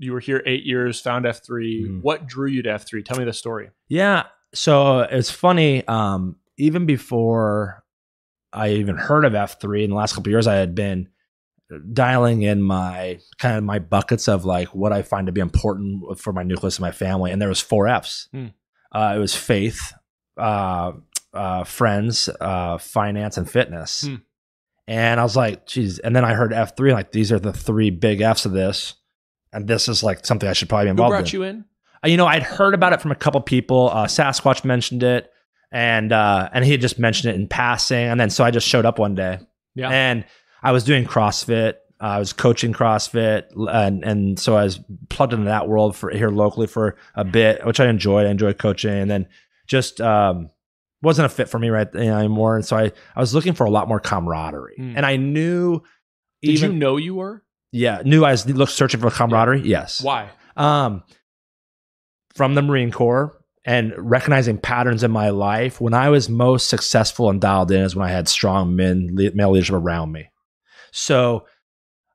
you were here 8 years, found F3. What drew you to F3? Tell me the story. Yeah. So it's funny. Even before I even heard of F3 in the last couple of years, I had been dialing in my buckets of like what I find to be important for my nucleus and my family. And there was 4 Fs. It was faith, friends, finance, and fitness. And I was like, geez. And then I heard F3, like these are the 3 big Fs of this. And this is like something I should probably be involved in. Who brought you in? I'd heard about it from a couple people. Sasquatch mentioned it, and he had just mentioned it in passing. And then so I just showed up one day. Yeah. And I was doing CrossFit. I was coaching CrossFit, and so I was plugged into that world for here locally for a bit, which I enjoyed. I enjoyed coaching, and then just wasn't a fit for me anymore. And so I was looking for a lot more camaraderie, and I knew. Did you know you were? Yeah, knew I was searching for camaraderie. Yeah. Yes. Why? From the Marine Corps and recognizing patterns in my life, when I was most successful and dialed in is when I had strong male leadership around me. So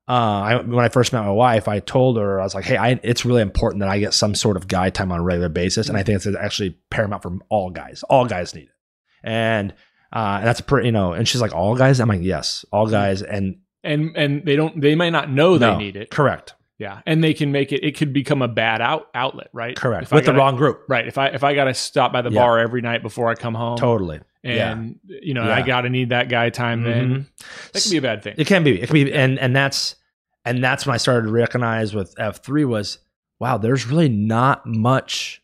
when I first met my wife, I told her, I was like, hey, it's really important that I get some sort of guy time on a regular basis. And I think it's actually paramount for all guys. All guys need it. And that's pretty, and she's like, all guys? I'm like, yes, all guys. And they might not know they need it. Correct. Yeah. And they can make it could become a bad outlet, right? Correct. With the wrong group. Right. If I got to stop by the bar every night before I come home. Totally. And, I got to need that guy time then. That can be a bad thing. It can be. And that's when I started to recognize with F3 was, wow, there's really not much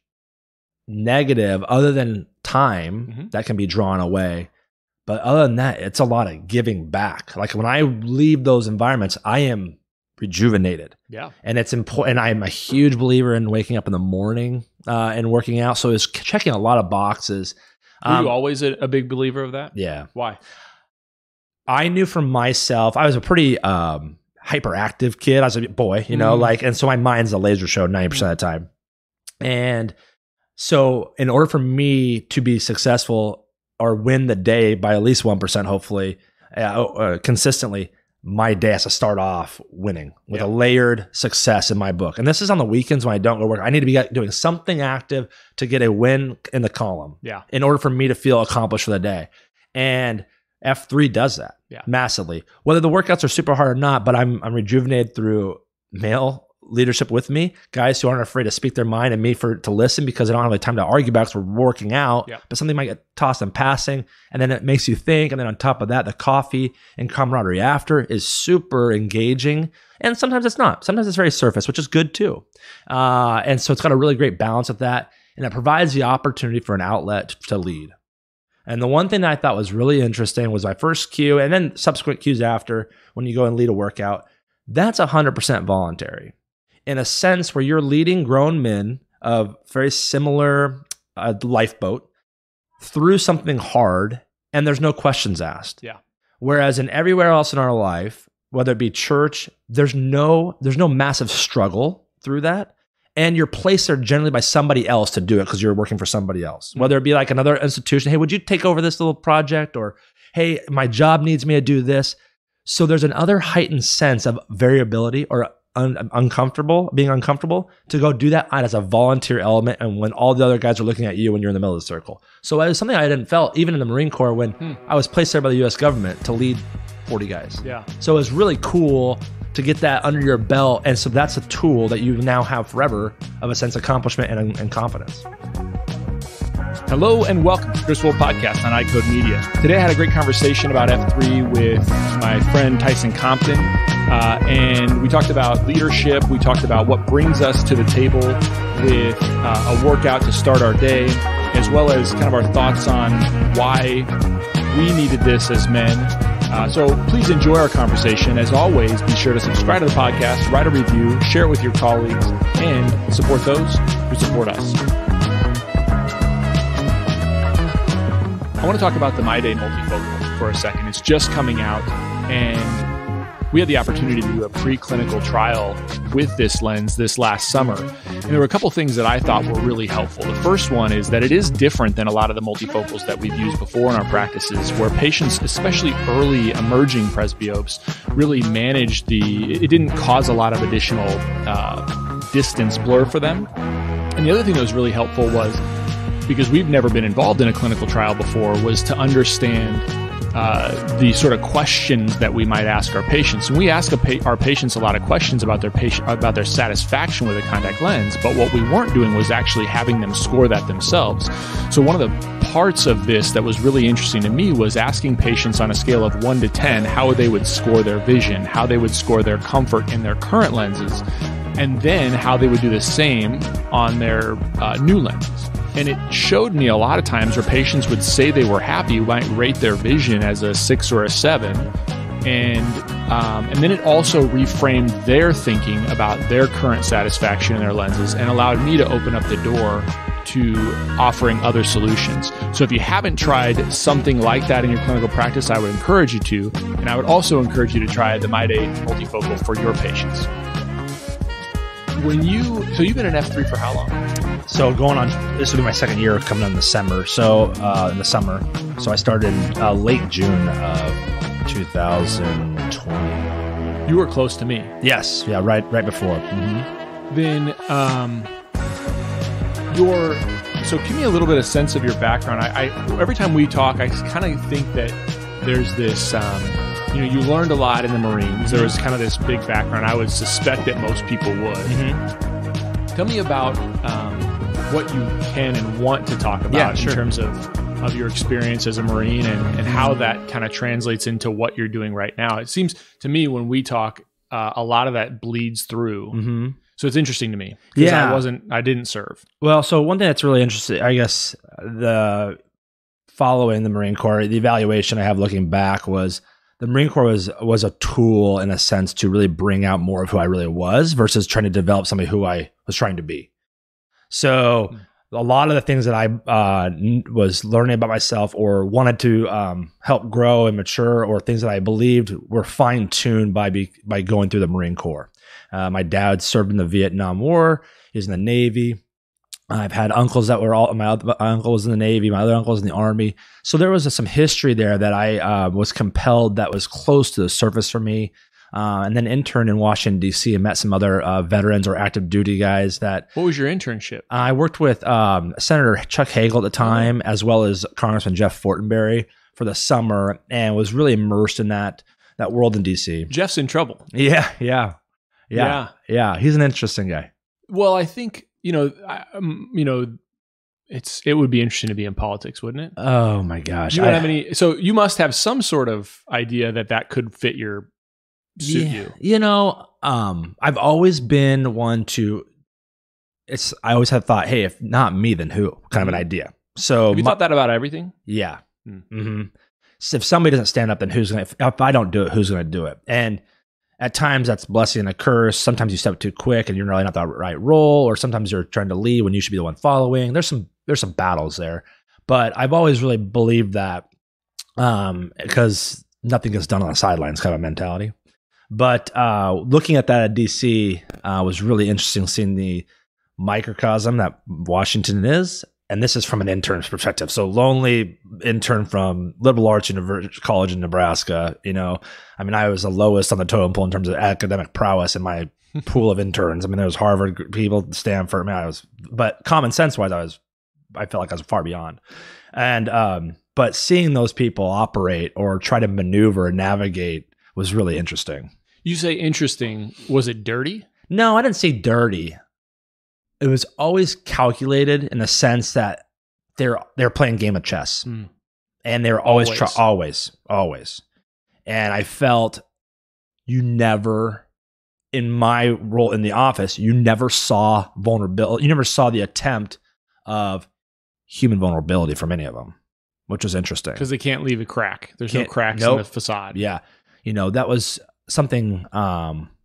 negative other than time that can be drawn away. But other than that, it's a lot of giving back. Like when I leave those environments, I am rejuvenated. Yeah. And it's important. And I'm a huge believer in waking up in the morning and working out. So it's checking a lot of boxes. Were you always a big believer of that? Yeah. Why? I knew for myself, I was a pretty hyperactive kid. I was a boy, and so my mind's a laser show 90% of the time. And so in order for me to be successful or win the day by at least 1%, hopefully, consistently, my day has to start off winning with a layered success in my book. And this is on the weekends when I don't go work. I need to be doing something active to get a win in the column in order for me to feel accomplished for the day. And F3 does that massively. Whether the workouts are super hard or not, but I'm rejuvenated through male leadership with me, guys who aren't afraid to speak their mind and me to listen because I don't have the time to argue about because we're working out, but something might get tossed in passing and then it makes you think. And then on top of that, the coffee and camaraderie after is super engaging. And sometimes it's not. Sometimes it's very surface, which is good too. And so it's got a really great balance with that. And it provides the opportunity for an outlet to lead. And the one thing that I thought was really interesting was my first cue and then subsequent cues after when you go and lead a workout, that's 100% voluntary. In a sense where you're leading grown men of very similar lifeboat through something hard and there's no questions asked. Yeah. Whereas in everywhere else in our life, whether it be church, there's no massive struggle through that. And you're placed there generally by somebody else to do it because you're working for somebody else. Whether it be like another institution, hey, would you take over this little project? Or, hey, my job needs me to do this. So there's another heightened sense of variability or being uncomfortable to go do that as a volunteer element and when all the other guys are looking at you when you're in the middle of the circle. So it was something I hadn't felt even in the Marine Corps when I was placed there by the US government to lead 40 guys. Yeah. So it was really cool to get that under your belt. And so that's a tool that you now have forever of a sense of accomplishment and confidence. Hello and welcome to Chris Wolf Podcast on iCode Media. Today I had a great conversation about F3 with my friend Tyson Compton. And we talked about leadership. We talked about what brings us to the table with a workout to start our day, as well as kind of our thoughts on why we needed this as men. So please enjoy our conversation. As always, be sure to subscribe to the podcast, write a review, share it with your colleagues, and support those who support us. I want to talk about the My Day multifocal for a second. It's just coming out, and we had the opportunity to do a preclinical trial with this lens this last summer. And there were a couple things that I thought were really helpful. The first one is that it is different than a lot of the multifocals that we've used before in our practices, where patients, especially early emerging presbyopes, really managed it didn't cause a lot of additional distance blur for them. And the other thing that was really helpful was, because we've never been involved in a clinical trial before, was to understand the sort of questions that we might ask our patients. And we ask our patients a lot of questions about their satisfaction with a contact lens, but what we weren't doing was actually having them score that themselves. So one of the parts of this that was really interesting to me was asking patients on a scale of 1 to 10 how they would score their vision, how they would score their comfort in their current lenses, and then how they would do the same on their new lenses. And it showed me a lot of times where patients would say they were happy, might rate their vision as a 6 or a 7. And then it also reframed their thinking about their current satisfaction in their lenses and allowed me to open up the door to offering other solutions. So if you haven't tried something like that in your clinical practice, I would encourage you to. And I would also encourage you to try the MyDay multifocal for your patients. So you've been an F3 for how long? So this will be my second year coming in December. So in the summer. So I started late June of 2020. You were close to me. Yes. Yeah. Right before. Mm-hmm. Then so give me a little bit of sense of your background. I every time we talk, I kind of think that there's this, you learned a lot in the Marines. There was kind of this big background. I would suspect that most people would. Mm-hmm. Tell me about what you can and want to talk about in terms of your experience as a Marine and how that kind of translates into what you're doing right now. It seems to me when we talk, a lot of that bleeds through. Mm-hmm. So it's interesting to me because I didn't serve. Well, so one thing that's really interesting, I guess, following the Marine Corps, the evaluation I have looking back was the Marine Corps was a tool in a sense to really bring out more of who I really was versus trying to develop somebody who I was trying to be. So a lot of the things that I was learning about myself or wanted to help grow and mature, or things that I believed were fine-tuned by going through the Marine Corps. My dad served in the Vietnam War. He was in the Navy. I've had uncles my uncle was in the Navy, my other uncle was in the Army. So there was some history there that I was compelled, that was close to the surface for me. And then interned in Washington, D.C. and met some other veterans or active duty guys. What was your internship? I worked with Senator Chuck Hagel at the time, as well as Congressman Jeff Fortenberry for the summer, and was really immersed in that world in D.C. Jeff's in trouble. Yeah. He's an interesting guy. Well, I think, it would be interesting to be in politics, wouldn't it? Oh my gosh. You don't have any, so you must have some sort of idea that could fit suit you. I've always been one to, I always have thought, hey, if not me, then who? Kind of an idea. So have you thought that about everything? Yeah. Mm-hmm. So if somebody doesn't stand up, then if I don't do it, who's going to do it? And at times that's a blessing and a curse. Sometimes you step too quick and you're really not the right role, or sometimes you're trying to lead when you should be the one following. There's some battles there, but I've always really believed that because nothing gets done on the sidelines kind of mentality. But looking at that at DC was really interesting, seeing the microcosm that Washington is. And this is from an intern's perspective. So lonely intern from liberal arts college in Nebraska. I was the lowest on the totem pole in terms of academic prowess in my pool of interns. There was Harvard people, Stanford. But common sense wise, I felt like I was far beyond. And but seeing those people operate or try to maneuver and navigate was really interesting. You say interesting. Was it dirty? No, I didn't say dirty. It was always calculated in the sense that they're playing game of chess, and they're always. And I felt you never, in my role in the office, you never saw vulnerability. You never saw the attempt of human vulnerability from any of them, which was interesting because they can't leave a crack. There's no cracks in the facade. Yeah, that was something.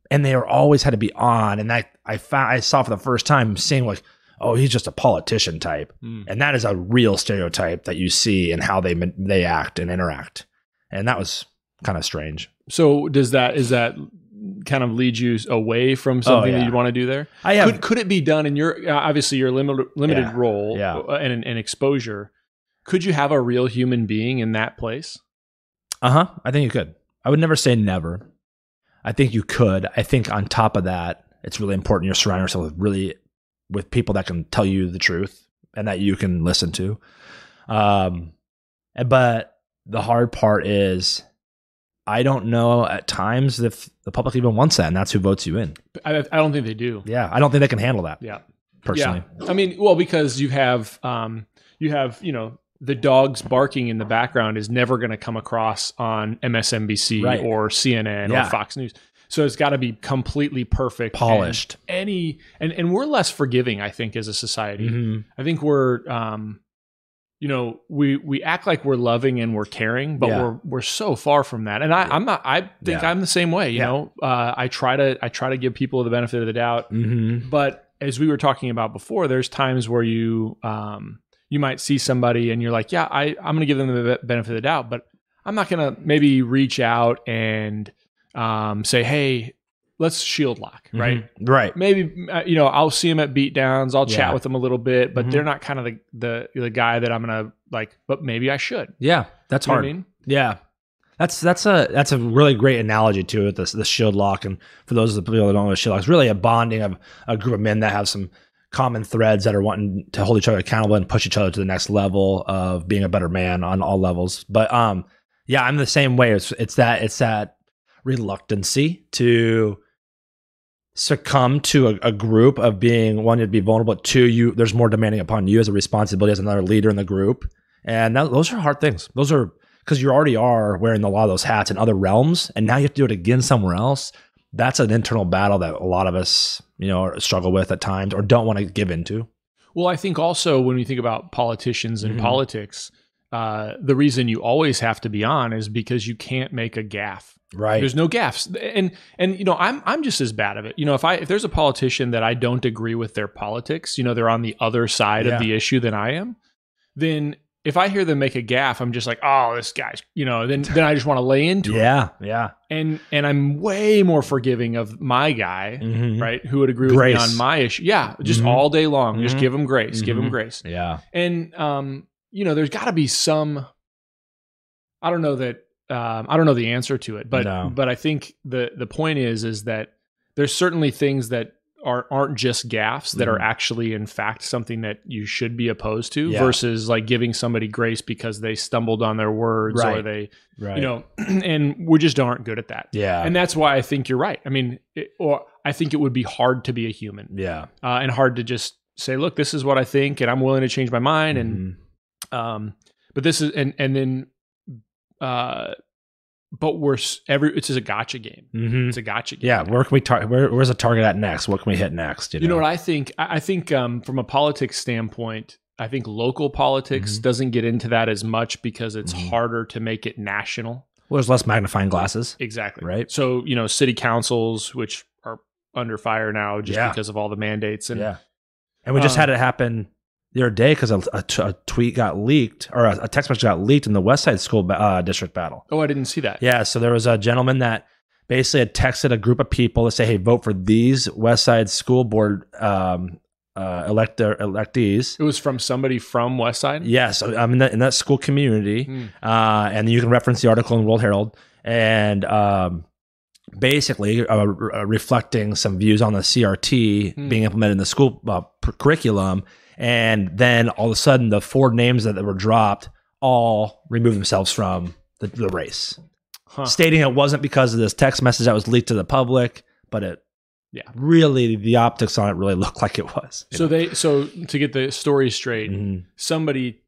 And they always had to be on. And that I saw for the first time, seeing like, oh, he's just a politician type. And that is a real stereotype that you see in how they act and interact. And that was kind of strange. So is that kind of lead you away from something that you want to do there? Could it be done in your, obviously your limited role and exposure? Could you have a real human being in that place? I think you could. I would never say never. I think you could. I think on top of that, it's really important you're surrounding yourself with people that can tell you the truth and that you can listen to. But the hard part is, I don't know at times if the public even wants that, and that's who votes you in. I don't think they do. Yeah, I don't think they can handle that. Yeah, personally. Yeah. I mean, well, because you have the dogs barking in the background is never going to come across on MSNBC or CNN or Fox News. So it's got to be completely perfect, polished. And we're less forgiving, I think, as a society. Mm-hmm. I think we're we act like we're loving and we're caring, but we're so far from that. And I think I'm the same way. You know, I try to give people the benefit of the doubt. Mm-hmm. But as we were talking about before, there's times where you might see somebody and you're like, yeah, I'm going to give them the benefit of the doubt, but I'm not going to maybe reach out and say, hey, let's shield lock, right? Mm-hmm. Right. Maybe, I'll see them at beatdowns. I'll chat with them a little bit, but they're not kind of the guy that I'm going to like, but maybe I should. Yeah. That's hard. You know what I mean? Yeah. That's a really great analogy to it, the shield lock. And for those of the people that don't know what shield lock, it's really a bonding of a group of men that have some common threads that are wanting to hold each other accountable and push each other to the next level of being a better man on all levels. But yeah, I'm the same way. It's that reluctancy to succumb to a group of being, one, to be vulnerable, two, there's more demanding upon you as a responsibility as another leader in the group. And those are hard things. Those are because you already are wearing a lot of those hats in other realms, and now you have to do it again somewhere else. That's an internal battle that a lot of us, struggle with at times or don't want to give into. Well, I think also when we think about politicians and politics, the reason you always have to be on is because you can't make a gaffe. Right. There's no gaffes. And I'm just as bad of it. If there's a politician that I don't agree with their politics, they're on the other side of the issue than I am, then if I hear them make a gaffe, I'm just like, oh, this guy's, then I just want to lay into it. Yeah. And I'm way more forgiving of my guy, right, who would agree with me on my issue. Yeah, just all day long. Just give him grace. Give him grace. Yeah. And, there's got to be some, I don't know the answer to it, but I think the point is that there's certainly things that aren't just gaffes that are actually in fact something that you should be opposed to versus like giving somebody grace because they stumbled on their words or they, and we just aren't good at that. Yeah. And that's why I think you're right. I mean, I think it would be hard to be a human. Yeah. And hard to just say, look, this is what I think and I'm willing to change my mind. And, but this is, and then, but it's just a gotcha game. It's a gotcha game. Yeah. Where can we where's the target at next? What can we hit next? You know what I think? I think from a politics standpoint, I think local politics doesn't get into that as much because it's harder to make it national. Well, there's less magnifying glasses. Exactly. Right. So, city councils, which are under fire now just because of all the mandates. And we just had it happen the other day because a tweet got leaked or a text message got leaked in the West Side School District battle. Oh, I didn't see that. Yeah, so there was a gentleman that basically had texted a group of people to say, hey, vote for these West Side School Board electees. It was from somebody from West Side? Yes, in that school community. And you can reference the article in World Herald. And basically reflecting some views on the CRT being implemented in the school curriculum. And then all of a sudden, the 4 names that were dropped all removed themselves from the race, stating it wasn't because of this text message that was leaked to the public, but it really the optics on it really looked like it was. So to get the story straight, somebody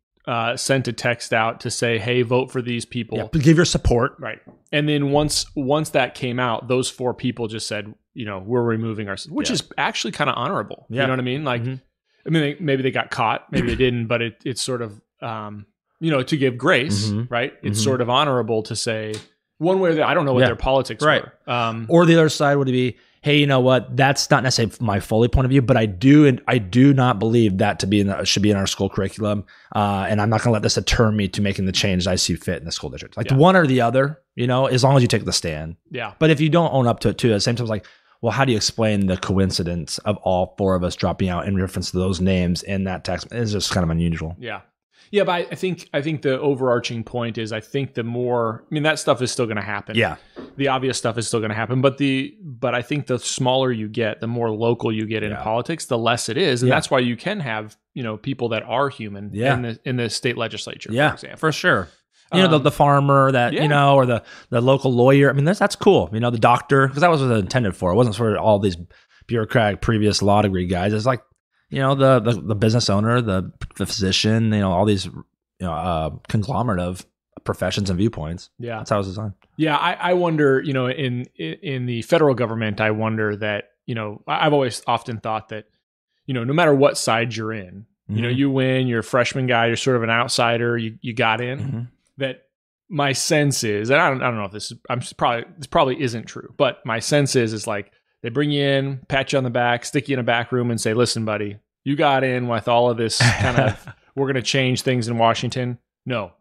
sent a text out to say, "Hey, vote for these people. Yeah, give your support." Right. And then once that came out, those 4 people just said, we're removing ourselves, which is actually kind of honorable. You know what I mean? Like. I mean, maybe they got caught, maybe they didn't, but it's sort of, to give grace, right? It's sort of honorable to say one way or the other. I don't know what their politics were. Or the other side would be, hey, you know what? That's not necessarily my fully point of view, but I do not believe that should be in our school curriculum. And I'm not going to let this deter me to making the change I see fit in the school district. Like one or the other, as long as you take the stand. Yeah. But if you don't own up to it too, at the same time, it's like, well, how do you explain the coincidence of all 4 of us dropping out in reference to those names in that text? It's just kind of unusual. Yeah. Yeah, but I think the overarching point is I think the more, I mean, that stuff is still going to happen. Yeah. The obvious stuff is still going to happen, but I think the smaller you get, the more local you get in politics, the less it is, and that's why you can have, you know, people that are human in the state legislature, for example. For sure. You know, the farmer that, you know, or the local lawyer. I mean, that's cool. You know, the doctor, because that was what it was intended for. It wasn't for all these bureaucratic previous law degree guys. It's like, you know, the business owner, the physician, you know, all these, you know, conglomerate of professions and viewpoints. Yeah. That's how it's designed. Yeah. I wonder, you know, in the federal government, I wonder that, you know, I've always often thought that, you know, no matter what side you're in, you know, you win, you're a freshman guy, you're sort of an outsider, you got in, that my sense is, and I don't know if this probably isn't true, but my sense is like, they bring you in, pat you on the back, stick you in a back room and say, listen, buddy, you got in with all of this kind of, we're going to change things in Washington. No,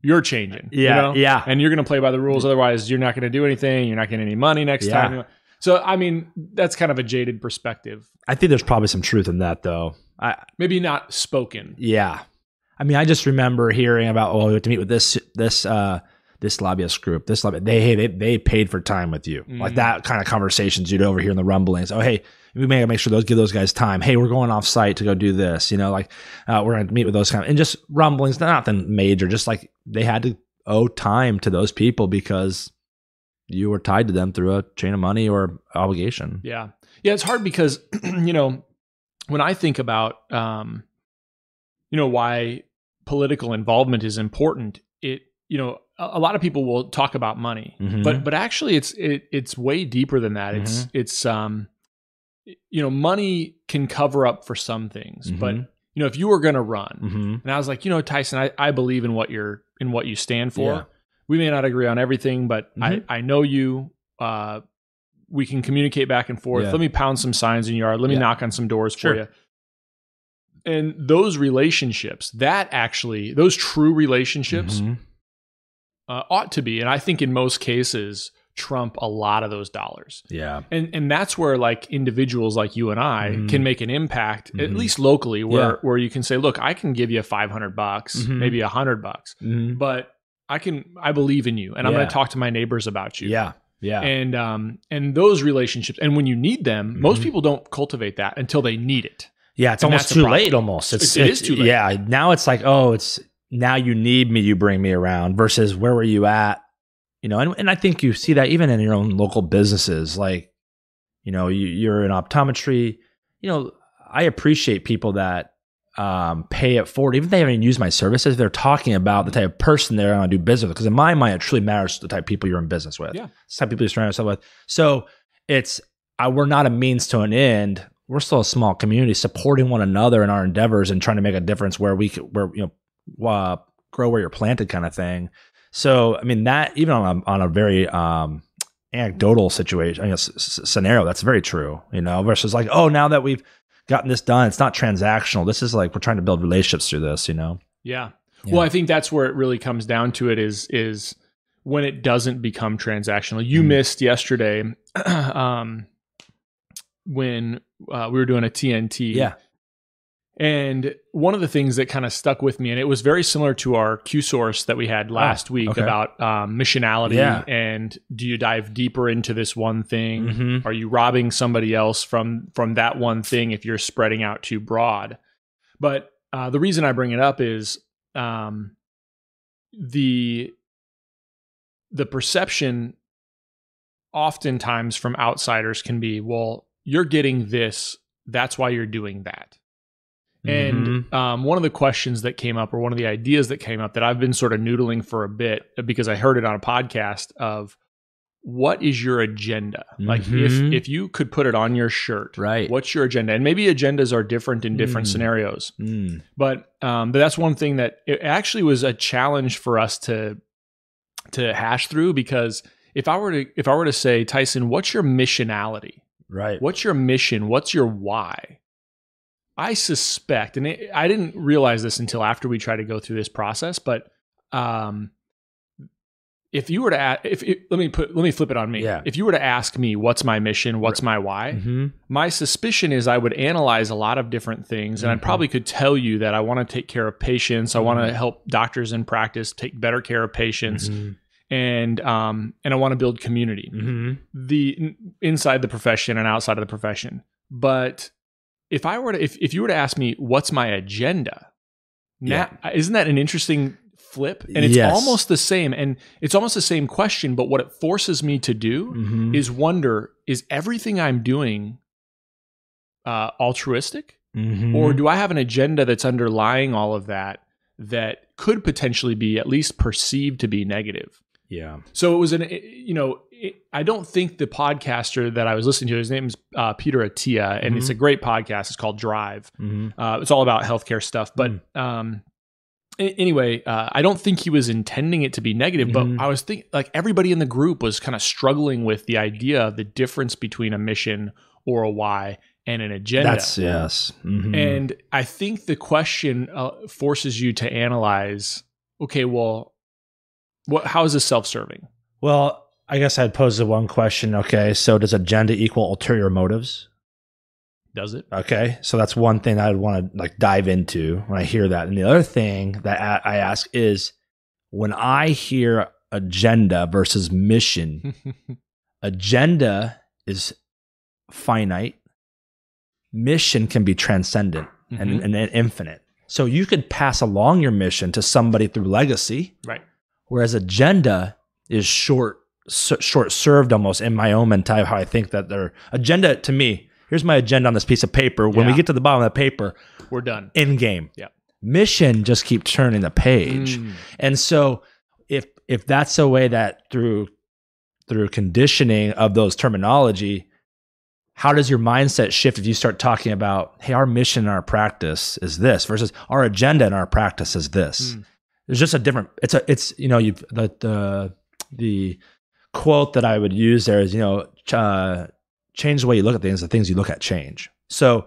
you're changing. Yeah. You know? Yeah. And you're going to play by the rules. Otherwise, you're not going to do anything. You're not getting any money next time. So, I mean, that's kind of a jaded perspective. I think there's probably some truth in that, though. Maybe not spoken. Yeah. I mean, I just remember hearing about, we have to meet with this lobbyist group, they paid for time with you. Like that kind of conversations you'd overhear in the rumblings. Oh, hey, we may make sure give those guys time. Hey, we're going off site to go do this. You know, like we're going to meet with those kind of, and just rumblings, nothing major, just like they had to owe time to those people because you were tied to them through a chain of money or obligation. Yeah. Yeah. It's hard because, you know, when I think about, you know, why political involvement is important, you know, a lot of people will talk about money, but actually it's way deeper than that. It's you know, money can cover up for some things, but you know, if you were going to run, and I was like, you know, Tyson, I believe in what you stand for. Yeah. We may not agree on everything, but I know you. We can communicate back and forth. Yeah. Let me pound some signs in your yard. Let me knock on some doors for you. And those relationships, those true relationships. Ought to be, and I think in most cases trump a lot of those dollars. Yeah, and that's where like individuals like you and I can make an impact, at least locally, where you can say, look, I can give you $500, maybe $100, but I believe in you, and I'm going to talk to my neighbors about you. Yeah. Yeah. And those relationships, and when you need them, most people don't cultivate that until they need it. Yeah, it's almost too late. Almost, it is too late. Yeah, now it's like, now you need me, you bring me around, versus where were you at? You know, and I think you see that even in your own local businesses, like, you know, you're in optometry. You know, I appreciate people that pay it forward, even if they haven't used my services. They're talking about the type of person they're going to do business with, because in my mind, it truly matters the type of people you're in business with. Yeah, it's the type of people you surround yourself with. So it's we're not a means to an end. We're still a small community supporting one another in our endeavors and trying to make a difference where grow where you're planted kind of thing. So, I mean, that even on a very anecdotal situation, scenario, that's very true, you know, versus like, now that we've gotten this done, it's not transactional. This is like, we're trying to build relationships through this, you know? Yeah. Well, I think that's where it really comes down to it is when it doesn't become transactional. You missed yesterday when we were doing a TNT. Yeah. And one of the things that kind of stuck with me, and it was very similar to our Q source that we had last week about missionality and do you dive deeper into this one thing? Are you robbing somebody else from that one thing if you're spreading out too broad? But the reason I bring it up is the perception oftentimes from outsiders can be, well, you're getting this, that's why you're doing that. And one of the questions that came up, or one of the ideas that came up that I've been sort of noodling for a bit because I heard it on a podcast of, what is your agenda? Like if you could put it on your shirt, right? What's your agenda? And maybe agendas are different in different scenarios. But that's one thing that it actually was a challenge for us to hash through, because if I were to say, Tyson, what's your missionality? Right. What's your mission? What's your why? I suspect, and I didn't realize this until after we tried to go through this process, but if you were to ask, let me flip it on me. Yeah. If you were to ask me, what's my mission? What's my why? My suspicion is I would analyze a lot of different things, and I probably could tell you that I want to take care of patients. I want to help doctors in practice take better care of patients. And I want to build community, the inside the profession and outside of the profession. But if you were to ask me, what's my agenda? Now, isn't that an interesting flip? And it's almost the same, and it's almost the same question. But what it forces me to do is wonder: is everything I'm doing altruistic, or do I have an agenda that's underlying all of that could potentially be at least perceived to be negative? Yeah. So it was I don't think the podcaster that I was listening to, his name is Peter Attia, and it's a great podcast. It's called Drive. It's all about healthcare stuff. But anyway, I don't think he was intending it to be negative, but I was thinking like everybody in the group was kind of struggling with the idea of the difference between a mission or a why and an agenda. That's yes. And I think the question forces you to analyze, okay, well, how is this self-serving? Well, I guess I'd pose the one question. Okay, so does agenda equal ulterior motives? Does it? Okay, so that's one thing I'd want to like dive into when I hear that. And the other thing that I ask is, when I hear agenda versus mission, agenda is finite. Mission can be transcendent and infinite. So you could pass along your mission to somebody through legacy, right? Whereas agenda is short-served almost in my own mentality, how I think that their agenda to me, here's my agenda on this piece of paper. When we get to the bottom of the paper, we're done. End game. Yeah. Mission just keep turning the page. And so if that's a way that through conditioning of those terminology, how does your mindset shift if you start talking about, hey, our mission in our practice is this versus our agenda in our practice is this? There's just a different, the quote that I would use there is, change the way you look at things, the things you look at change. So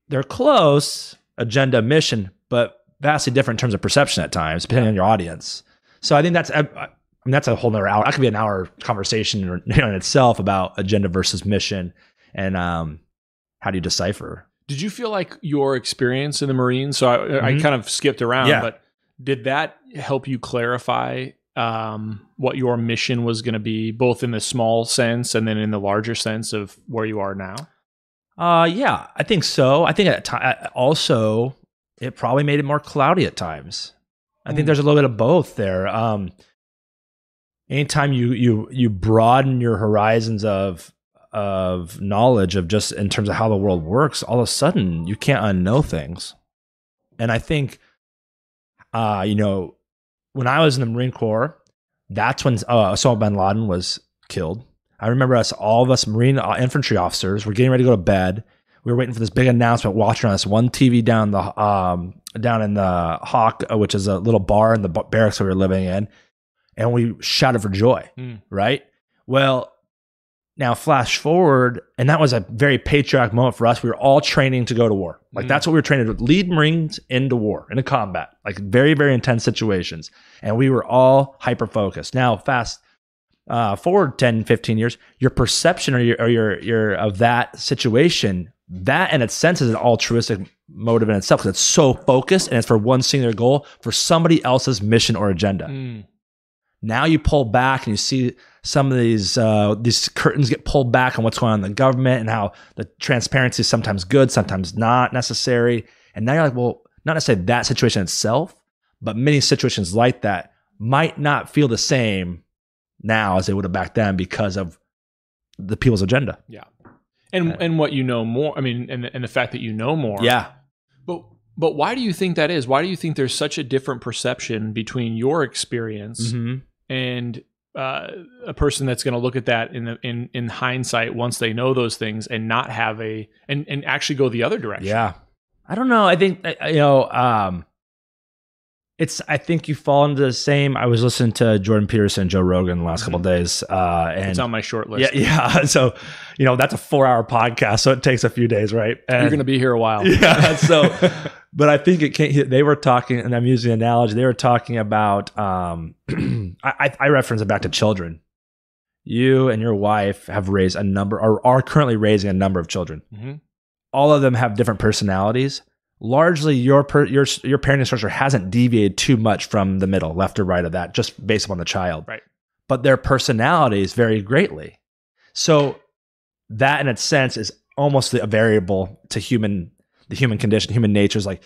they're close, agenda, mission, but vastly different in terms of perception at times, depending on your audience. So I think that's a whole nother hour. That could be an hour conversation in itself about agenda versus mission and how do you decipher. Did you feel like your experience in the Marines, so I kind of skipped around, but did that help you clarify what your mission was going to be, both in the small sense and then in the larger sense of where you are now? Yeah, I think so. I think also it probably made it more cloudy at times. I think there's a little bit of both there. Anytime you broaden your horizons of knowledge of just in terms of how the world works, all of a sudden you can't unknow things. And I think, when I was in the Marine Corps, that's when Osama bin Laden was killed. I remember all of us Marine infantry officers were getting ready to go to bed. We were waiting for this big announcement, watching on this one TV down in the Hawk, which is a little bar in the barracks that we were living in, and we shouted for joy, right? Well, now flash forward, and that was a very patriotic moment for us. We were all training to go to war. Like that's what we were training to do, lead Marines into war, into combat, like very, very intense situations. And we were all hyper-focused. Now fast forward 10, 15 years, your perception or your of that situation, that in its sense is an altruistic motive in itself because it's so focused and it's for one singular goal for somebody else's mission or agenda. Now you pull back and you see some of these curtains get pulled back on what's going on in the government and how the transparency is sometimes good, sometimes not necessary. And now you're like, well, not necessarily that situation itself, but many situations like that might not feel the same now as they would have back then because of the people's agenda. Yeah. And what you know more, I mean, and the fact that you know more. Yeah. But why do you think that is? Why do you think there's such a different perception between your experience and a person that's going to look at that in hindsight once they know those things and not have and actually go the other direction? Yeah. I don't know. I think, I think you fall into the same. I was listening to Jordan Peterson, Joe Rogan the last couple of days. And it's on my short list. Yeah. So, that's a 4-hour podcast. So it takes a few days, right? And you're going to be here a while. Yeah. So, but I think they were talking, and I'm using the analogy, they were talking about, I reference it back to children. You and your wife have raised a number, or are currently raising a number of children. Mm-hmm. All of them have different personalities. Largely, your parenting structure hasn't deviated too much from the middle, left or right of that, just based upon the child. Right. But their personalities vary greatly. So that, in its sense, is almost a variable to the human condition, human nature. Is like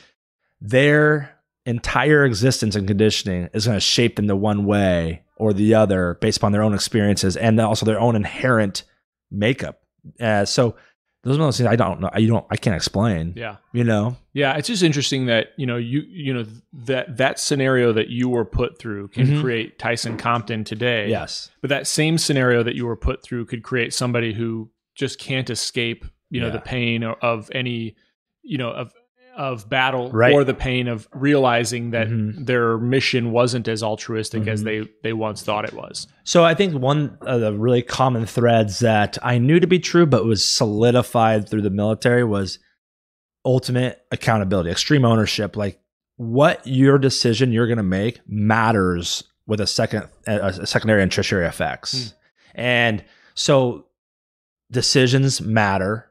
their entire existence and conditioning is going to shape them the one way or the other based upon their own experiences and also their own inherent makeup. So those are those things I don't know. I can't explain. Yeah. Yeah. It's just interesting that, that scenario that you were put through can create Tyson Compton today. Yes. But that same scenario that you were put through could create somebody who just can't escape, the pain of any, of battle, right, or the pain of realizing that their mission wasn't as altruistic as they once thought it was. So I think one of the really common threads that I knew to be true, but was solidified through the military was ultimate accountability, extreme ownership. Like what your decision you're going to make matters with a secondary and tertiary effects. And so decisions matter.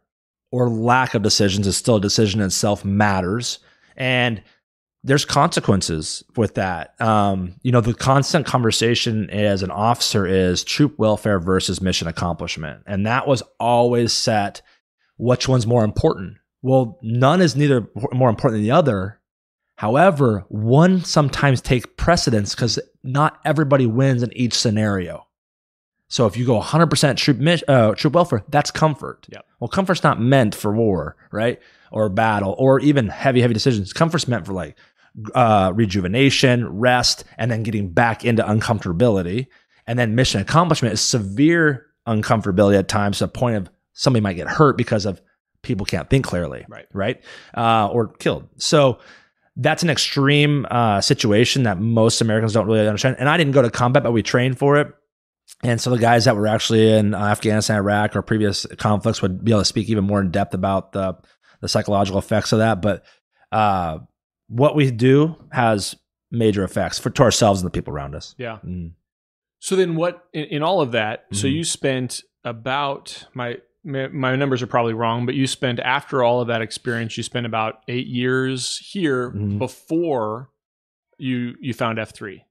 Or lack of decisions is still a decision in itself matters. And there's consequences with that. The constant conversation as an officer is troop welfare versus mission accomplishment. And that was always set, which one's more important? Well, none is neither more important than the other. However, one sometimes takes precedence because not everybody wins in each scenario. So if you go 100% troop welfare, that's comfort. Yep. Well, comfort's not meant for war, right? Or battle, or even heavy decisions. Comfort's meant for like rejuvenation, rest, and then getting back into uncomfortability. And then mission accomplishment is severe uncomfortability at times to the point of somebody might get hurt because of people can't think clearly, right? Or killed. So that's an extreme situation that most Americans don't really understand. And I didn't go to combat, but we trained for it. And so the guys that were actually in Afghanistan, Iraq, or previous conflicts would be able to speak even more in depth about the psychological effects of that. But what we do has major effects to ourselves and the people around us. Yeah. So then what, in all of that, so you spent about, my numbers are probably wrong, but you spent, after all of that experience, you spent about 8 years here before you found F3.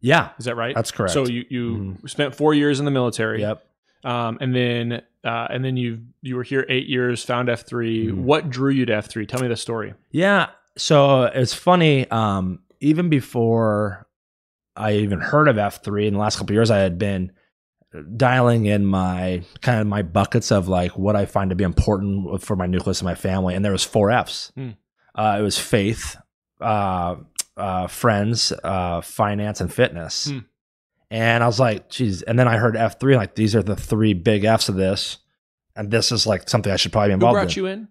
Yeah. Is that right? That's correct. So you spent 4 years in the military. Yep. And then you were here 8 years, found F3. What drew you to F3? Tell me the story. Yeah. So it's funny. Even before I even heard of F3 in the last couple of years, I had been dialing in my buckets of like what I find to be important for my nucleus and my family. And there was 4 Fs. It was faith, friends, finance, and fitness. And I was like, geez. And then I heard F3, like these are the 3 big Fs of this. And this is like something I should probably be involved in. Who brought you in?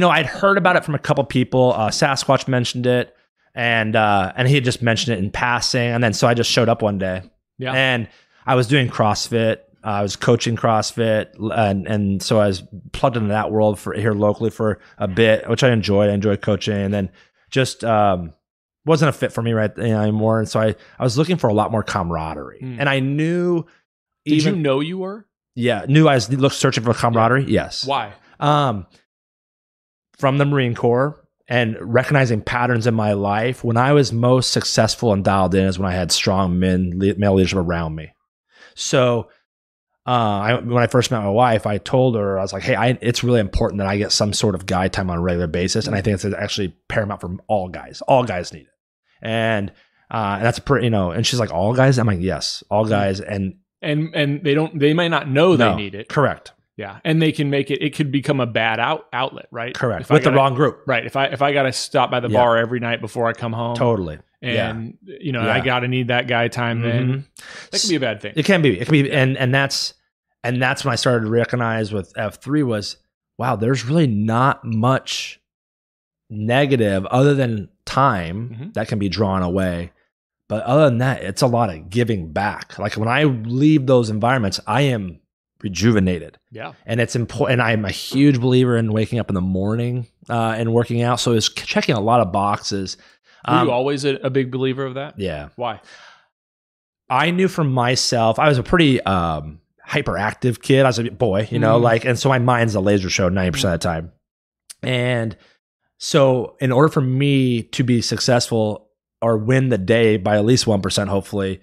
I'd heard about it from a couple people. Sasquatch mentioned it, and he had just mentioned it in passing. And then so I just showed up one day. Yeah. And I was doing CrossFit. I was coaching CrossFit, and so I was plugged into that world for here locally for a bit, which I enjoyed. I enjoyed coaching, and then just wasn't a fit for me anymore. And so I was looking for a lot more camaraderie, and I knew. Did you know you were? Yeah, knew I was searching for camaraderie. Yeah. Yes. Why? From the Marine Corps and recognizing patterns in my life, when I was most successful and dialed in is when I had strong male leadership around me. So when I first met my wife, I told her, I was like, hey, it's really important that I get some sort of guide time on a regular basis. And I think it's actually paramount for all guys. All guys need it. And that's a pretty, and she's like, all guys? I'm like, yes, all guys. And they might not know they need it. Correct. Yeah. And they can make it could become a bad outlet, right? Correct. With the wrong group. Right. If I got to stop by the bar every night before I come home. Totally. And, I got to need that guy time then. That can be a bad thing. It can be. And that's when I started to recognize with F3 was, wow, there's really not much negative other than time that can be drawn away. But other than that, it's a lot of giving back. Like when I leave those environments, I am rejuvenated. Yeah. And it's important. And I'm a huge believer in waking up in the morning and working out. So it's checking a lot of boxes. Were you always a big believer of that? Yeah. Why? I knew for myself, I was a pretty hyperactive kid. I was a boy, you know, like, and so my mind's a laser show 90% of the time. And so in order for me to be successful or win the day by at least 1%, hopefully,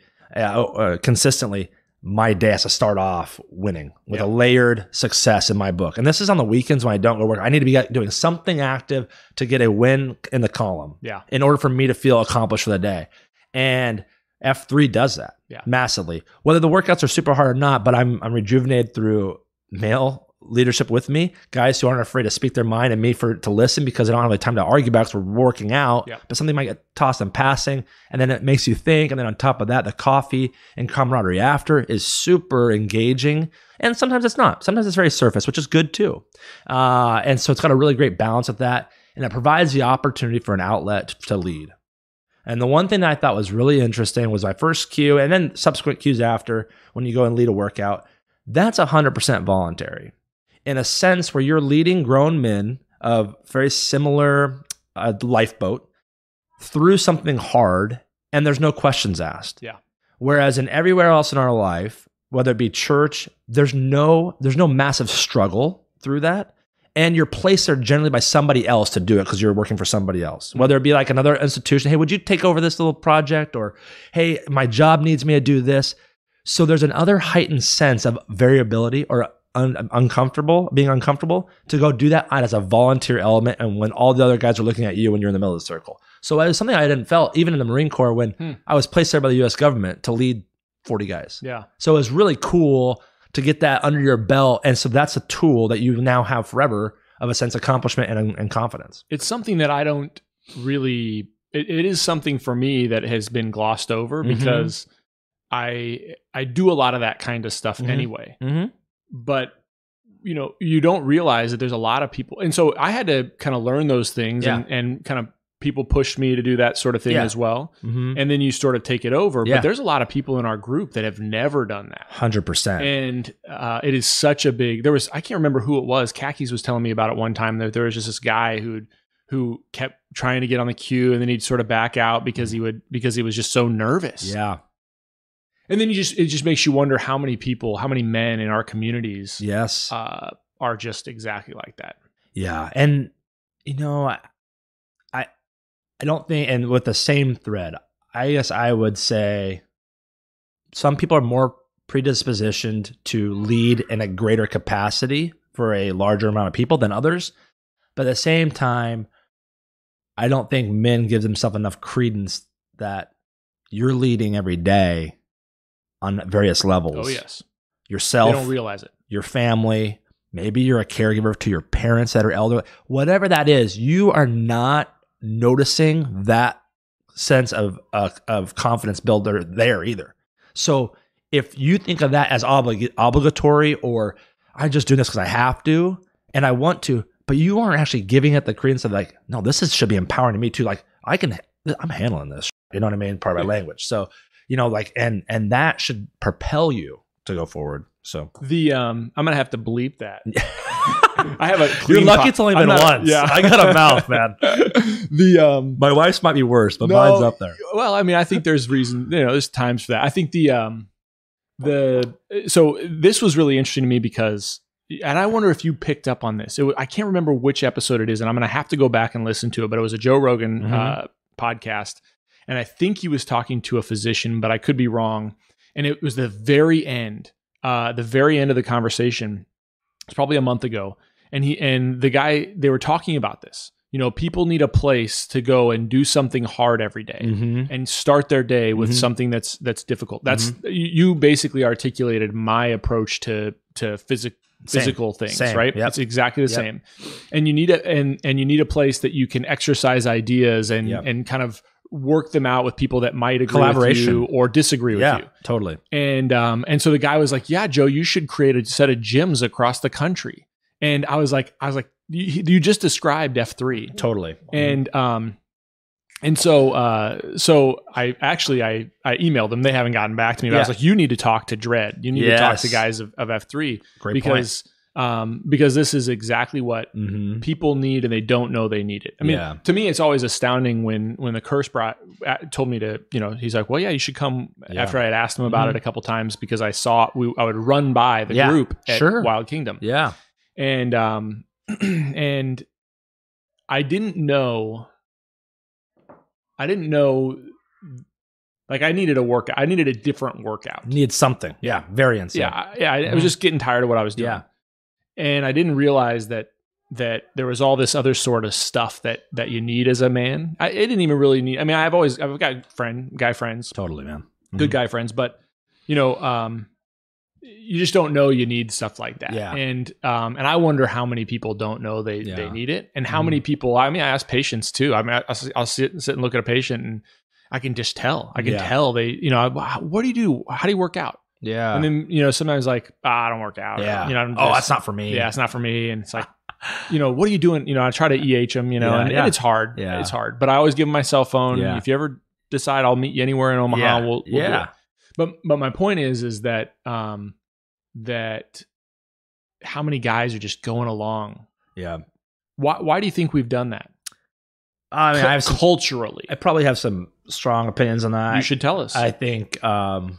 consistently, my day has to start off winning with a layered success in my book. And this is on the weekends when I don't go work. I need to be doing something active to get a win in the column in order for me to feel accomplished for the day. And F3 does that massively. Whether the workouts are super hard or not, but I'm rejuvenated through male leadership with me, guys who aren't afraid to speak their mind and me to listen because they don't have the time to argue about because we're working out, but something might get tossed in passing and then it makes you think. And then on top of that, the coffee and camaraderie after is super engaging. And sometimes it's not. Sometimes it's very surface, which is good too. And so it's got a really great balance with that. And it provides the opportunity for an outlet to lead. And the one thing that I thought was really interesting was my first cue and then subsequent cues after when you go and lead a workout, that's 100% voluntary. In a sense where you're leading grown men of very similar lifeboat through something hard and there's no questions asked. Yeah. Whereas in everywhere else in our life, whether it be church, there's no massive struggle through that. And you're placed there generally by somebody else to do it because you're working for somebody else. Whether it be like another institution, hey, would you take over this little project? Or, hey, my job needs me to do this. So there's another heightened sense of variability or being uncomfortable to go do that as a volunteer element. And when all the other guys are looking at you when you're in the middle of the circle. So it was something I didn't felt even in the Marine Corps when I was placed there by the US government to lead 40 guys. Yeah. So it was really cool to get that under your belt. And so that's a tool that you now have forever of a sense of accomplishment and confidence. It's something that I don't really, it is something for me that has been glossed over because I do a lot of that kind of stuff anyway. But, you know, you don't realize that there's a lot of people. And so I had to kind of learn those things and kind of people pushed me to do that sort of thing as well. And then you sort of take it over. But there's a lot of people in our group that have never done that. 100%. And it is such a big, I can't remember who it was. Khakis was telling me about it one time that there was just this guy who kept trying to get on the queue and then he'd sort of back out because he was just so nervous. Yeah. And then it just makes you wonder how many men in our communities are just exactly like that. Yeah. And, you know, I don't think, and with the same thread, I guess I would say some people are more predispositioned to lead in a greater capacity for a larger amount of people than others. But at the same time, I don't think men give themselves enough credence that you're leading every day on various levels. Oh, yes. Yourself. They don't realize it. Your family. Maybe you're a caregiver to your parents that are elderly. Whatever that is, you are not noticing that sense of confidence builder there either. So if you think of that as obligatory or I'm just doing this because I have to and I want to, but you aren't actually giving it the credence of like, no, should be empowering to me too. Like I'm handling this. You know what I mean? Part of my language. So, you know, like, and that should propel you to go forward. So I'm going to have to bleep that. I have a clean You're lucky it's only been once. Yeah. I got a mouth, man. My wife's might be worse, but mine's up there. Well, I mean, I think there's reason, you know, there's times for that. I think so this was really interesting to me because, and I wonder if you picked up on this. I can't remember which episode it is, and I'm going to have to go back and listen to it, but it was a Joe Rogan podcast. And I think he was talking to a physician, but I could be wrong. And it was the very end of the conversation. It's probably a month ago. And the guy, they were talking about this. You know, people need a place to go and do something hard every day and start their day with something that's difficult. That's you basically articulated my approach to physical things, right? Yep. It's exactly the same. And you need you need a place that you can exercise ideas and kind of work them out with people that might agree with you or disagree with you. Totally. And so the guy was like, yeah, Joe, you should create a set of gyms across the country. And I was like, you just described F3 Totally. and so I emailed them. They haven't gotten back to me. But I was like, you need to talk to Dread. You need to talk to guys of F3 because this is exactly what people need, and they don't know they need it. I mean, to me, it's always astounding when the curse told me to, he's like, well, yeah, you should come after I had asked him about it a couple times because I saw I would run by the group at Wild Kingdom. Yeah. And, and I didn't know, like I needed a workout. I needed a different workout. Needed something. Yeah. Variance. Yeah. I was just getting tired of what I was doing. Yeah. And I didn't realize that there was all this other sort of stuff that you need as a man. I didn't even really need, I mean, I've got guy friends. Totally, man. Good guy friends. But, you just don't know you need stuff like that. Yeah. And I wonder how many people don't know they need it, and how many people, I mean, I ask patients too. I mean, I'll sit and look at a patient and I can just tell. I can tell they, what do you do? How do you work out? Yeah. And then, sometimes like, I don't work out. Yeah. That's not for me. Yeah, it's not for me. And it's like, what are you doing? I try to EH them, and it's hard. Yeah. It's hard. But I always give them my cell phone. Yeah. If you ever decide I'll meet you anywhere in Omaha, we'll do it. But my point is that that how many guys are just going along? Yeah. Why do you think we've done that? I mean, I have culturally. I probably have some strong opinions on that. You should tell us. I think I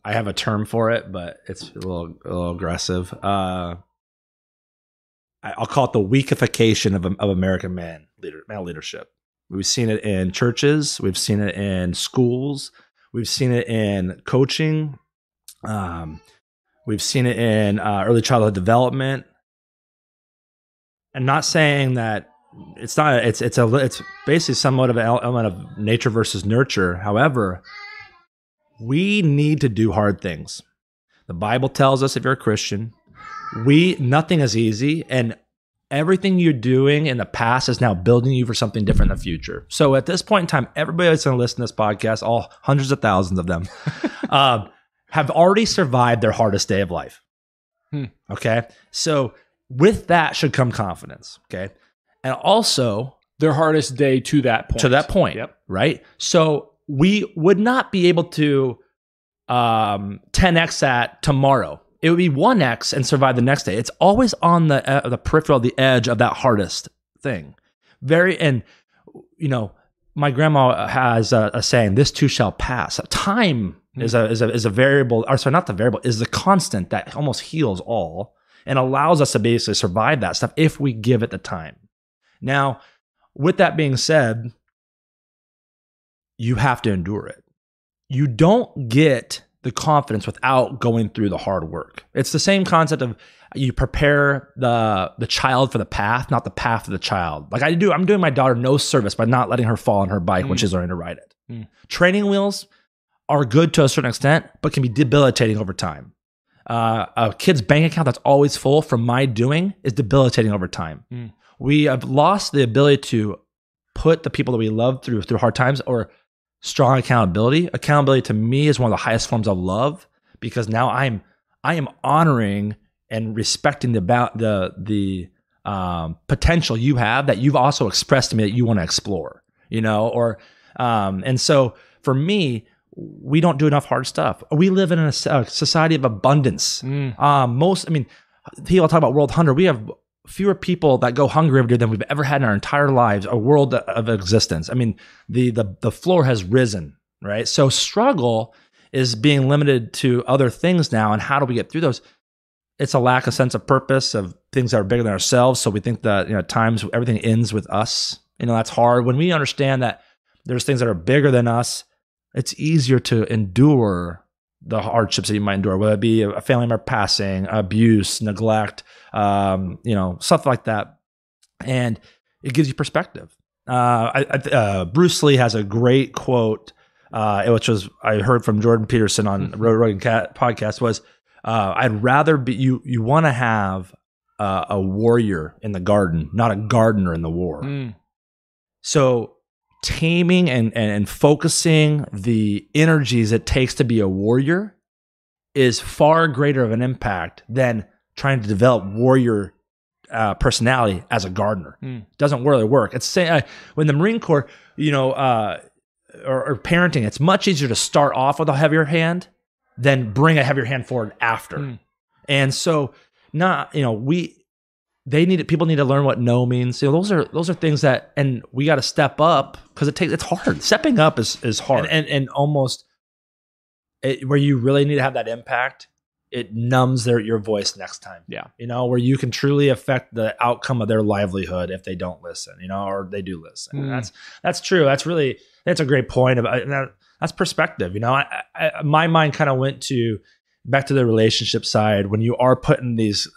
have a term for it, but it's a little aggressive. I'll call it the weakification of American male leadership. We've seen it in churches. We've seen it in schools. We've seen it in coaching. We've seen it in early childhood development. And not saying that it's not. It's basically somewhat of an element of nature versus nurture. However, we need to do hard things. The Bible tells us, if you're a Christian, nothing is easy, and everything you're doing in the past is now building you for something different in the future. So at this point in time, everybody that's going to listen to this podcast, all hundreds of thousands of them, have already survived their hardest day of life. Okay. So with that should come confidence. Okay. And also their hardest day to that point. Yep. Right. So we would not be able to 10x that tomorrow. It would be 1x and survive the next day. It's always on the peripheral, the edge of that hardest thing. My grandma has a saying: "This too shall pass." Time is a variable, or sorry, not the variable, is the constant that almost heals all and allows us to basically survive that stuff if we give it the time. Now, with that being said, you have to endure it. You don't get the confidence without going through the hard work. It's the same concept of you prepare the child for the path, not the path to the child. Like I'm doing my daughter no service by not letting her fall on her bike when she's learning to ride it. Training wheels are good to a certain extent, but can be debilitating over time. A kid's bank account that's always full from my doing is debilitating over time. We have lost the ability to put the people that we love through hard times, or strong accountability. Accountability to me is one of the highest forms of love, because now I am honoring and respecting the potential you have that you've also expressed to me that you want to explore. And so for me, we don't do enough hard stuff. We live in a society of abundance. People talk about world hunger. We have fewer people that go hungry every day than we've ever had in our entire lives, a world of existence. I mean, the floor has risen, right? So struggle is being limited to other things now. And how do we get through those? It's a lack of sense of purpose, of things that are bigger than ourselves. So we think that, at times everything ends with us. That's hard. When we understand that there's things that are bigger than us, it's easier to endure the hardships that you might endure, whether it be a family member passing, abuse, neglect, stuff like that. And it gives you perspective. Bruce Lee has a great quote, which was I heard from Jordan Peterson on Rogan podcast, was, I'd rather be, you want to have a warrior in the garden, not a gardener in the war. So taming and focusing the energies it takes to be a warrior is far greater of an impact than trying to develop warrior personality as a gardener. It doesn't really work. It's saying when the Marine Corps, or parenting, it's much easier to start off with a heavier hand than bring a heavier hand forward after. And so people need to learn what no means. Those are things that, and we got to step up because it's hard. Stepping up is hard. And almost where you really need to have that impact, it numbs your voice next time. Yeah. Where you can truly affect the outcome of their livelihood if they don't listen, or they do listen. That's true. That's a great point. That's perspective. My mind kind of went back to the relationship side. When you are put in these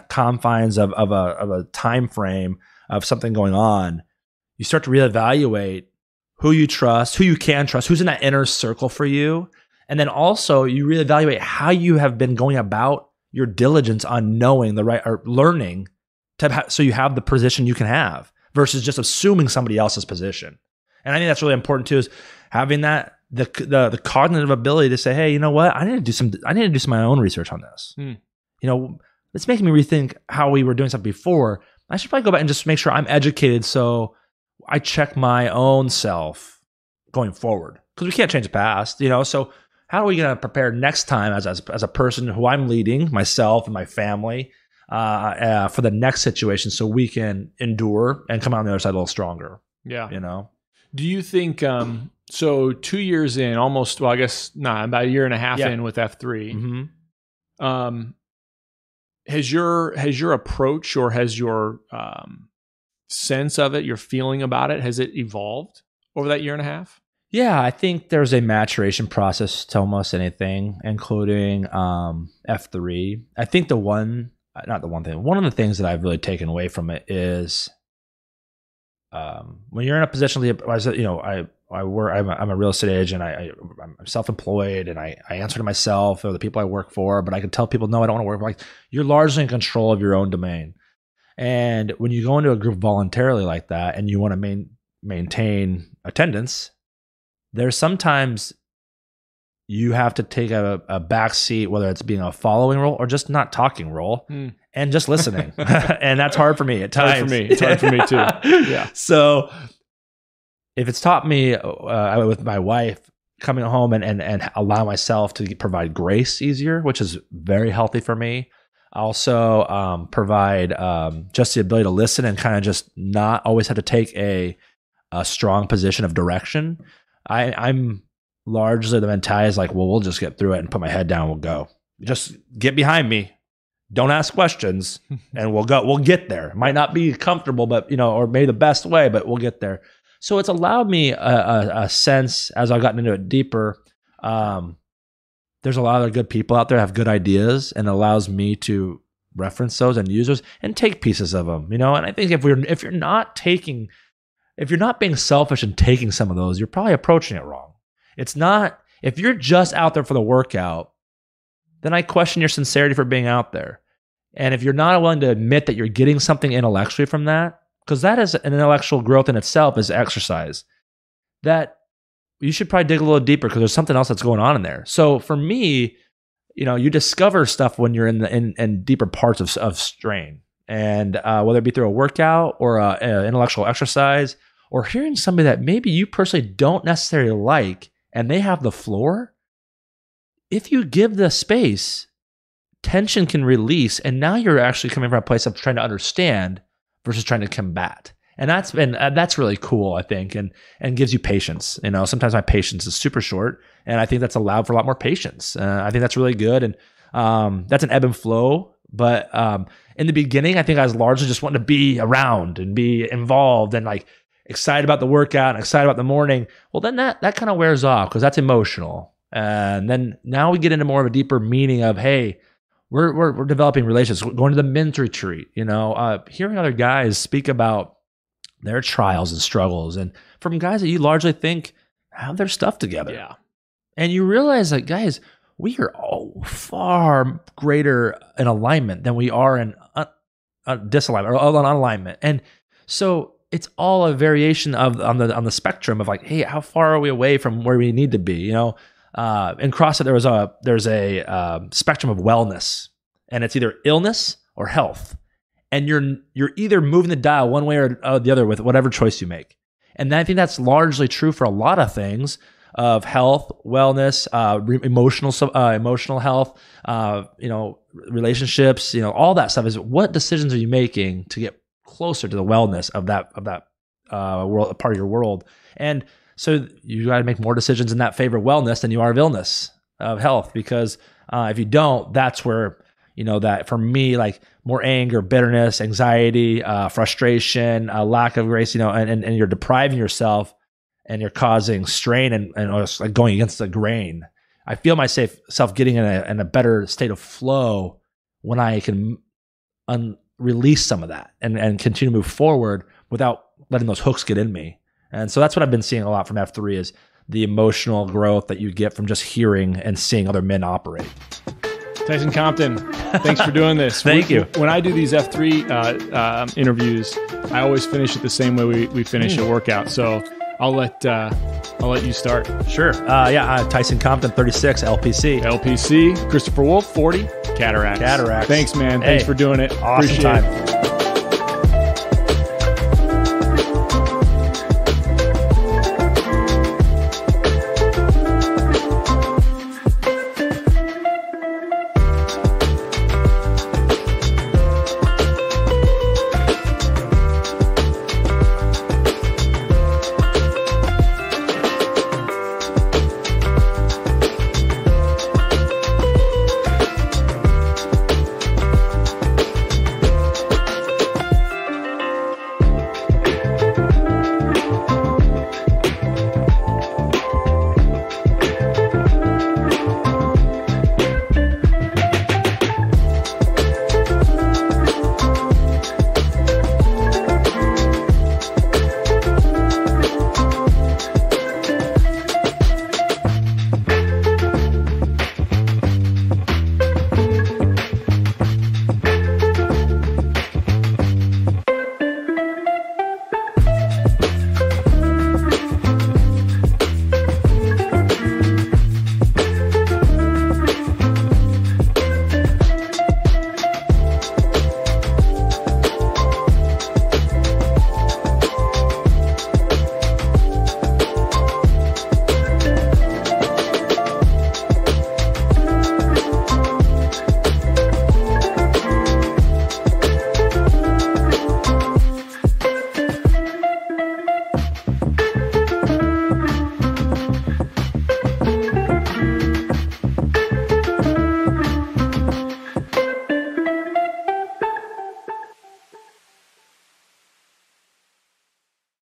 confines of a time frame of something going on, you start to reevaluate who you trust, who you can trust, who's in that inner circle for you. And then also you reevaluate how you have been going about your diligence on knowing the right or learning so you have the position you can have versus just assuming somebody else's position. And I think that's really important too, is having that the cognitive ability to say, hey, you know what? I need to do some my own research on this. It's making me rethink how we were doing something before. I should probably go back and just make sure I'm educated so I check my own self going forward. Because we can't change the past, So how are we going to prepare next time as a person who I'm leading, myself and my family, for the next situation so we can endure and come out on the other side a little stronger? Yeah. Do you think, so 2 years in, almost, well, I guess not, about a year and a half in with F3, has your approach or has your sense of it, your feeling about it, has it evolved over that year and a half? Yeah, I think there's a maturation process to almost anything, including F3. I think one of the things that I've really taken away from it is when you're in a position, I'm a real estate agent. I'm self-employed, and I answer to myself or the people I work for. But I can tell people, no, I don't want to work. Like, you're largely in control of your own domain. And when you go into a group voluntarily like that, and you want to maintain attendance, there's sometimes you have to take a back seat, whether it's being a following role or just not talking role, and just listening. And that's hard for me at times. It's hard for me too. Yeah. So if it's taught me with my wife coming home and allow myself to provide grace easier, which is very healthy for me. Also provide just the ability to listen and kind of just not always have to take a strong position of direction. I'm largely the mentality is like, well, we'll just get through it and put my head down. We'll go. Just get behind me. Don't ask questions, and we'll go. We'll get there. It might not be comfortable, but or maybe the best way, but we'll get there. So it's allowed me a sense as I've gotten into it deeper. There's a lot of good people out there that have good ideas, and it allows me to reference those and use those and take pieces of them. And I think if you're not being selfish and taking some of those, you're probably approaching it wrong. It's not, if you're just out there for the workout, then I question your sincerity for being out there. And if you're not willing to admit that you're getting something intellectually from that, because that is an intellectual growth in itself is exercise, that you should probably dig a little deeper because there's something else that's going on in there. So for me, you discover stuff when you're in deeper parts of strain. And whether it be through a workout or an intellectual exercise or hearing somebody that maybe you personally don't necessarily like and they have the floor, if you give the space, tension can release. And now you're actually coming from a place of trying to understand versus trying to combat. And that's really cool, I think, and gives you patience. Sometimes my patience is super short, and I think that's allowed for a lot more patience. I think that's really good. And that's an ebb and flow. But in the beginning, I think I was largely just wanting to be around and be involved and like excited about the workout and excited about the morning. Well, then that kind of wears off because that's emotional. And then now we get into more of a deeper meaning of, hey, we're developing relationships. We're going to the men's retreat, hearing other guys speak about their trials and struggles, and from guys that you largely think have their stuff together. Yeah. And you realize that, guys, we are all far greater in alignment than we are in disalignment or unalignment. And so it's all a variation of on the spectrum of like, hey, how far are we away from where we need to be? In CrossFit, there's a spectrum of wellness, and it's either illness or health. And you're either moving the dial one way or the other with whatever choice you make. And I think that's largely true for a lot of things of health, wellness, emotional health, relationships, all that stuff. Is what decisions are you making to get closer to the wellness of that world, part of your world? And so you got to make more decisions in that favor of wellness than you are of illness, of health, because if you don't, that's where that for me, like more anger, bitterness, anxiety, frustration, lack of grace, and you're depriving yourself and you're causing strain and it's like going against the grain. I feel myself getting in a better state of flow when I can release some of that and continue to move forward without letting those hooks get in me. And so that's what I've been seeing a lot from F3 is the emotional growth that you get from just hearing and seeing other men operate. Tyson Compton, thanks for doing this. Thank you. When I do these F3 interviews, I always finish it the same way we finish a workout. So I'll let you start. Sure. Tyson Compton, 36, LPC. LPC. Christopher Wolf, 40. Cataract. Cataracts. Thanks, man. Thanks for doing it. Awesome Appreciate time. it.